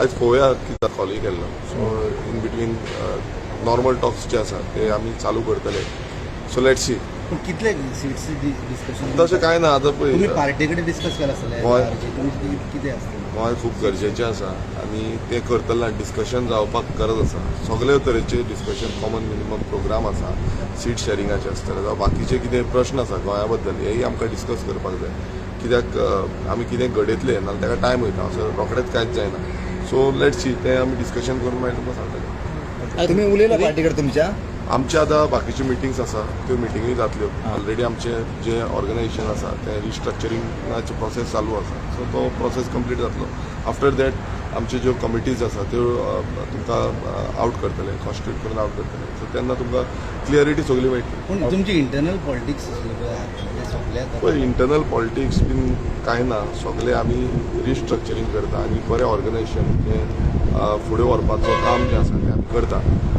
आज पळोवया कितें दाखोवली केल्लो. So in between normal talks जे आसा ते आमी चालू करतले. So let's see. पण कितले सीट्स डिस्कशन तशें कांय ना. आतां तुम्ही पळय पार्टी कडेन डिस्कस केला आसतलें गोंय कितें आसतलें गोंय खूब गरजेचें आसा आनी तें करतलें डिस्कशन जावपाक गरज आसा. सगळे तरेचे डिस्कशन कॉमन मिनिमम प्रोग्राम आसा, सीट शेअरिंगाचे आसतले जावं बाकीचे कितें प्रश्न आसा गोंया बद्दल हेय आमकां डिस्कस करपाक जाय. कित्याक आमी कितें घडयतले नाजाल्यार ताका टायम वयता असो रोखडेंच कांयच जायना. सो लेट्स सी तें आमी डिस्कशन करून मागीर तुमकां सांगतले. तुम्ही उलयला पार्टी कडेन तुमच्या आमचे आतां बाकीचे मिटिंग्स आसा त्यो मिटिंगूय जातल्यो. ऑलरेडी आमचे जे ऑर्गनायजेशन आसा तें रिस्ट्रक्चरिंगाचे प्रोसेस चालू आसा. सो तो प्रोसेस कंप्लीट जातलो. आफ्टर दॅट आमचे ज्यो कमिटीज आसा त्यो तुमकां आउट करतले, कॉन्स्टिट्यूट करून आउट करतले. सो तेन्ना तुमकां क्लियरिटी सगळी मेळटली. पूण तुमची इंटरनल पॉलिटिक्स पळय इंटरनल पॉलिटिक्स बीन कांय ना. सगळे आमी रिस्ट्रक्चरींग करता आनी बरें ऑर्गनायजेशन जें फुडें व्हरपाचो काम जें आसा तें आमी करता.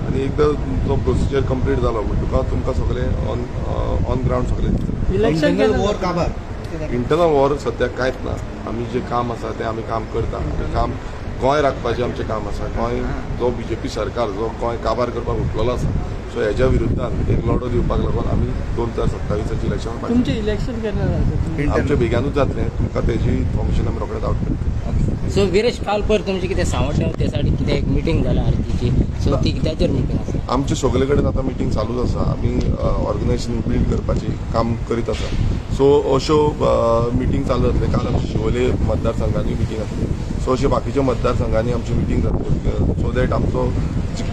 आनी एकदां तो प्रोसिजर कंप्लीट जालो म्हणटुका तुमकां सगळें ऑन ग्रावंड सगळें इलेक्शन वॉर काबार इंटरनल वॉर सद्याक कांयच ना. आमी जें काम आसा तें आमी काम करता. तें काम गोंय राखपाचें आमचें काम आसा. गोंय जो बीजेपी सरकार जो गोंय काबार करपाक उठलेलो आसा सो हेज्या विरुद्धान एक लढो दिवपाक लागून आमी 2027 इलेक्शन तुमचे इलेक्शन केन्ना जाता? आमचें बेगानूच जातलें. तुमकां तेजी इन्फॉर्मेशन आमी रोखडेंच आउट करतले. सो विरेश काल पर तुमची कितें सांवड्ड्या ते साठी कितें एक मिटींग जाला आरतीची. सो ती कित्याचेर मिटींग आसा? आमचे सगळे कडेन आतां मिटींग चालूच आसा. आमी ऑर्गनायजेशन बिल्ड करपाची काम करीत आसा. सो अश्यो मिटींग चालू जातले. काल आमच्या शिवोले मतदारसंघांनी मिटींग आसली. सो अशे बाकीच्या मतदारसंघांनी आमची मिटींग जातली. सो दॅट आमचो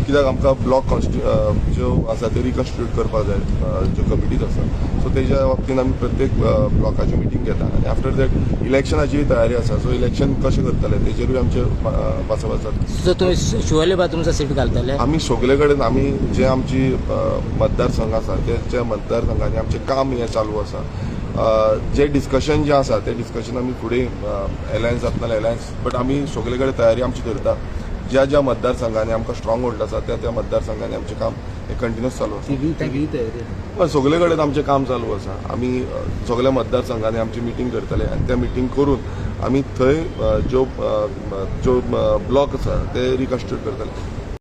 कित्याक आमकां ब्लॉक ज्यो आसा त्यो रिकन्स्टिट्यूट करपाक जाय, ज्यो कमिटीज आसा. सो तेज्या बाबतींत आमी प्रत्येक ब्लॉकाची मिटींग घेता आनी आफ्टर दॅट इलेक्शनाची तयारी आसा. सो इलेक्शन कशें करतले तेजेरूय आमचे भासाभास जाता. सो तुमी शिवोले बा तुमचो सीट घालतले? आमी सगळे कडेन आमी जे आमची मतदारसंघ आसा त्या मतदारसंघांनी आमचें काम हें चालू आसा. जे डिस्कशन जें आसा तें डिस्कशन आमी फुडें एलायन्स जातनालें एलायन्स बट आमी सगळे कडेन तयारी आमची धरता. ज्या ज्या मतदारसंघांनी आमकां स्ट्रॉंग होल्ड आसा त्या मतदारसंघांनी आमचें काम हें कंटिन्यूस चालू आसा. सगळे कडेन आमचें काम चालू आसा. आमी सगळ्या मतदारसंघांनी आमची मिटींग करतले आनी त्या मिटींग करून आमी थंय ज्यो ब्लॉक आसा ते रिकन्स्टिट्यूट करतले.